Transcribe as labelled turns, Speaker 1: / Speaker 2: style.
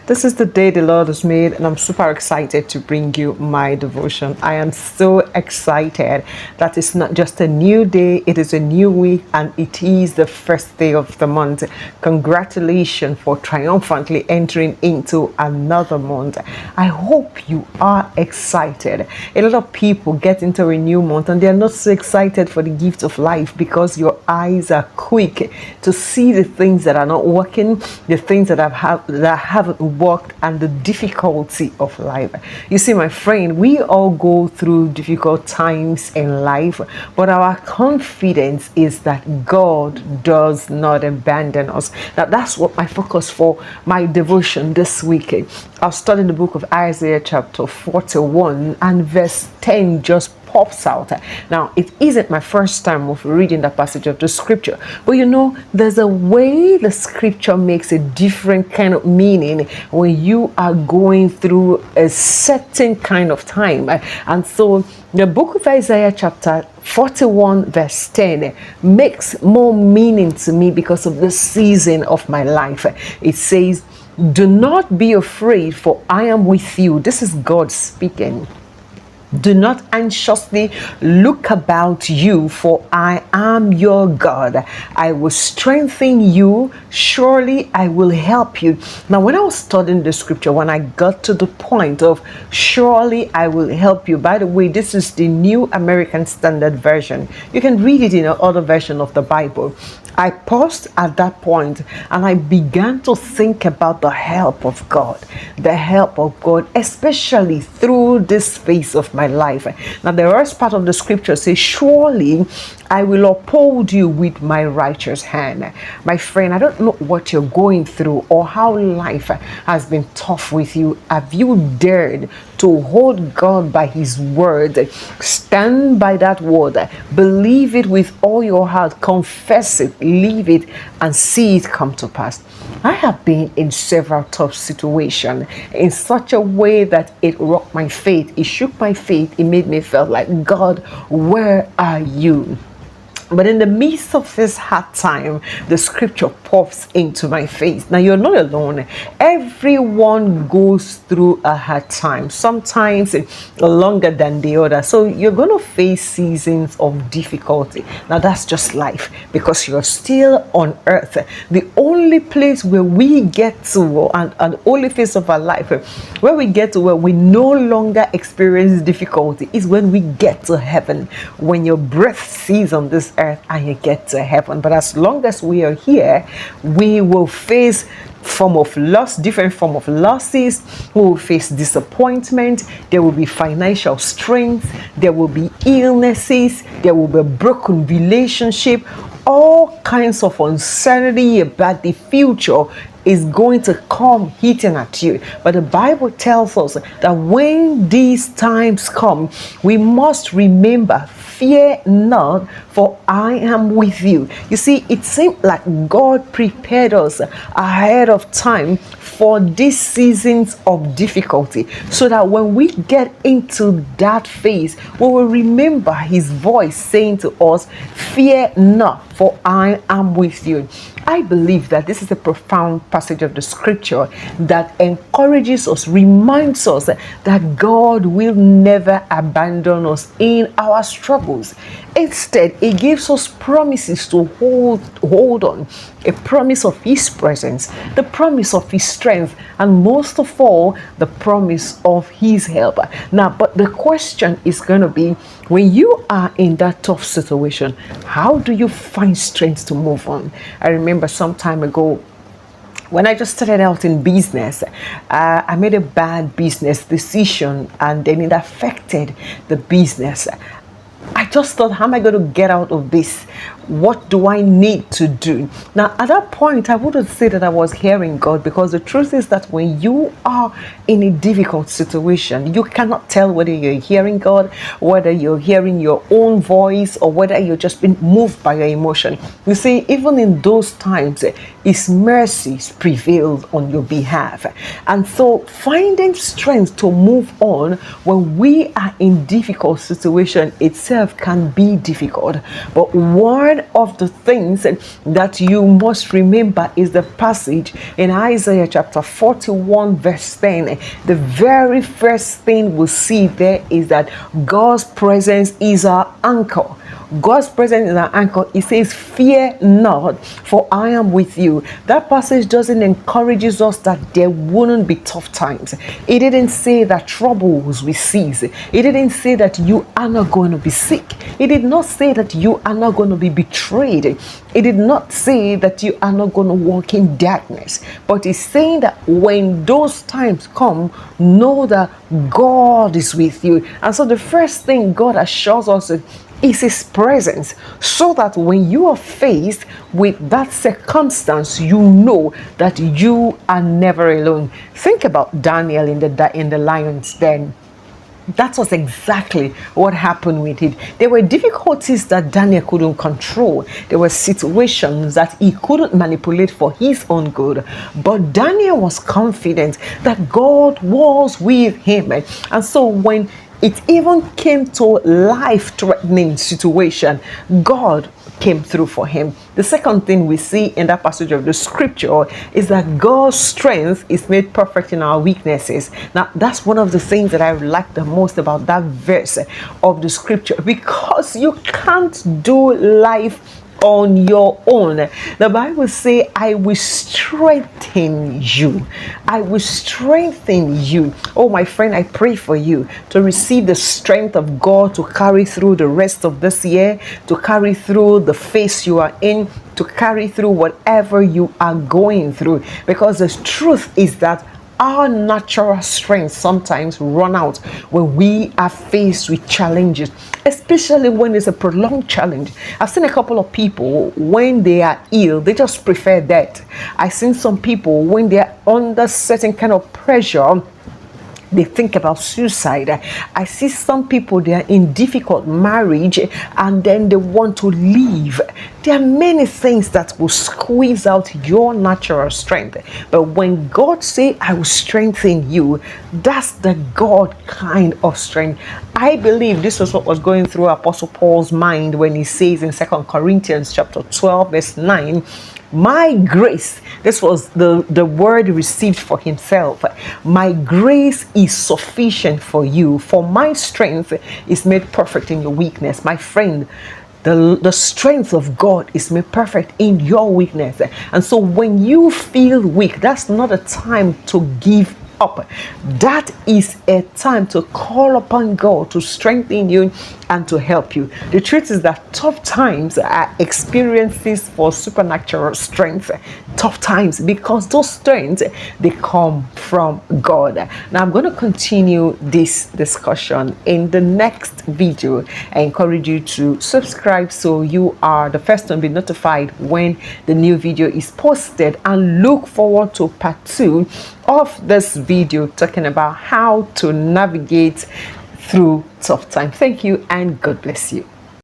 Speaker 1: This is the day the Lord has made, and I'm super excited to bring you my devotion. I am so excited that it's not just a new day, it is a new week, and it is the first day of the month. Congratulations for triumphantly entering into another month. I hope you are excited. A lot of people get into a new month and they're not so excited for the gift of life because your eyes are quick to see the things that are not working, the things that haven't worked, and the difficulty of life. You see, my friend, we all go through difficult times in life, but our confidence is that God does not abandon us. Now, that's what my focus for my devotion this week. I'll study the book of Isaiah chapter 41 and verse 10 just pops out. Now, it isn't my first time of reading that passage of the scripture, but you know, there's a way the scripture makes a different kind of meaning when you are going through a certain kind of time. And so the book of Isaiah chapter 41 verse 10 makes more meaning to me because of the season of my life. It says, "Do not be afraid, for I am with you." This is God speaking. "Do not anxiously look about you, for I am your God. I will strengthen you. Surely I will help you." Now, when I was studying the scripture, when I got to the point of "surely I will help you," by the way, this is the New American Standard Version. You can read it in another version of the Bible. I paused at that point and I began to think about the help of God, especially through this phase of my life. Now, the first part of the scripture says, "Surely I will uphold you with my righteous hand." My friend, I don't know what you're going through or how life has been tough with you. Have you dared to hold God by his word? Stand by that word. Believe it with all your heart. Confess it, live it, and see it come to pass. I have been in several tough situations in such a way that it rocked my faith. It shook my faith. It made me feel like, "God, where are you?" But in the midst of this hard time, the scripture pops into my face. Now, you're not alone. Everyone goes through a hard time, sometimes longer than the other. So you're going to face seasons of difficulty. Now, that's just life because you're still on earth. The only place where we get to, and only phase of our life, where we get to where we no longer experience difficulty is when we get to heaven, when your breath ceases on this earth and you get to heaven. But as long as we are here, we will face different form of losses. We will face disappointment. There will be financial strength. There will be illnesses. There will be broken relationship. All kinds of uncertainty about the future is going to come hitting at you. But the Bible tells us that when these times come, we must remember, "Fear not, for I am with you." You see, it seemed like God prepared us ahead of time for these seasons of difficulty, so that when we get into that phase, we will remember his voice saying to us, "Fear not, for I am with you." I believe that this is a profound passage of the scripture that encourages us, reminds us that God will never abandon us in our struggles. Instead, it gives us promises to hold on, a promise of his presence, the promise of his strength, and most of all, the promise of his help. Now, but the question is going to be, when you are in that tough situation, how do you find strength to move on? I remember some time ago, when I just started out in business, I made a bad business decision and then it affected the business. I just thought, how am I going to get out of this? What do I need to do? Now, at that point, I wouldn't say that I was hearing God, because the truth is that when you are in a difficult situation, you cannot tell whether you're hearing God, whether you're hearing your own voice, or whether you're just being moved by your emotion. You see, even in those times, His mercies prevailed on your behalf. And so finding strength to move on when we are in difficult situation itself can be difficult. But one of the things that you must remember is the passage in Isaiah chapter 41 verse 10. The very first thing we see there is that God's presence is our anchor. God's presence is our anchor. It says, fear not, for I am with you. That passage doesn't encourage us that there wouldn't be tough times. It didn't say that troubles will cease. It didn't say that you are not going to be sick. It did not say that you are not going to be betrayed. It did not say that you are not going to walk in darkness. But it's saying that when those times come, know that God is with you. And so the first thing God assures us is his presence, so that when you are faced with that circumstance, you know that you are never alone. Think about Daniel in the lion's den. That was exactly what happened with it. There were difficulties that Daniel couldn't control. There were situations that he couldn't manipulate for his own good. But Daniel was confident that God was with him. And so when it even came to life-threatening situation, God came through for him. The second thing we see in that passage of the scripture is that God's strength is made perfect in our weaknesses. Now, that's one of the things that I like the most about that verse of the scripture, because you can't do life on your own. The Bible says, I will strengthen you. I will strengthen you. Oh, my friend, I pray for you to receive the strength of God to carry through the rest of this year, to carry through the phase you are in, to carry through whatever you are going through. Because the truth is that our natural strength sometimes run out when we are faced with challenges, especially when it's a prolonged challenge. I've seen a couple of people, when they are ill, they just prefer death. I've seen some people, when they're under certain kind of pressure, they think about suicide. I see some people, they are in difficult marriage and then they want to leave. There are many things that will squeeze out your natural strength. But when God say, I will strengthen you, that's the God kind of strength. I believe this was what was going through Apostle Paul's mind when he says in 2 Corinthians chapter 12 verse 9, my grace, this was the word received for himself. My grace is sufficient for you, for my strength is made perfect in your weakness. My friend, the strength of God is made perfect in your weakness. And so when you feel weak, that's not a time to give up. That is a time to call upon God to strengthen you and to help you. The truth is that tough times are experiences for supernatural strength. Tough times, because those strengths, they come from God. Now I'm going to continue this discussion in the next video. I encourage you to subscribe so you are the first to be notified when the new video is posted, and look forward to part 2 of this video talking about how to navigate through tough time. Thank you and God bless you.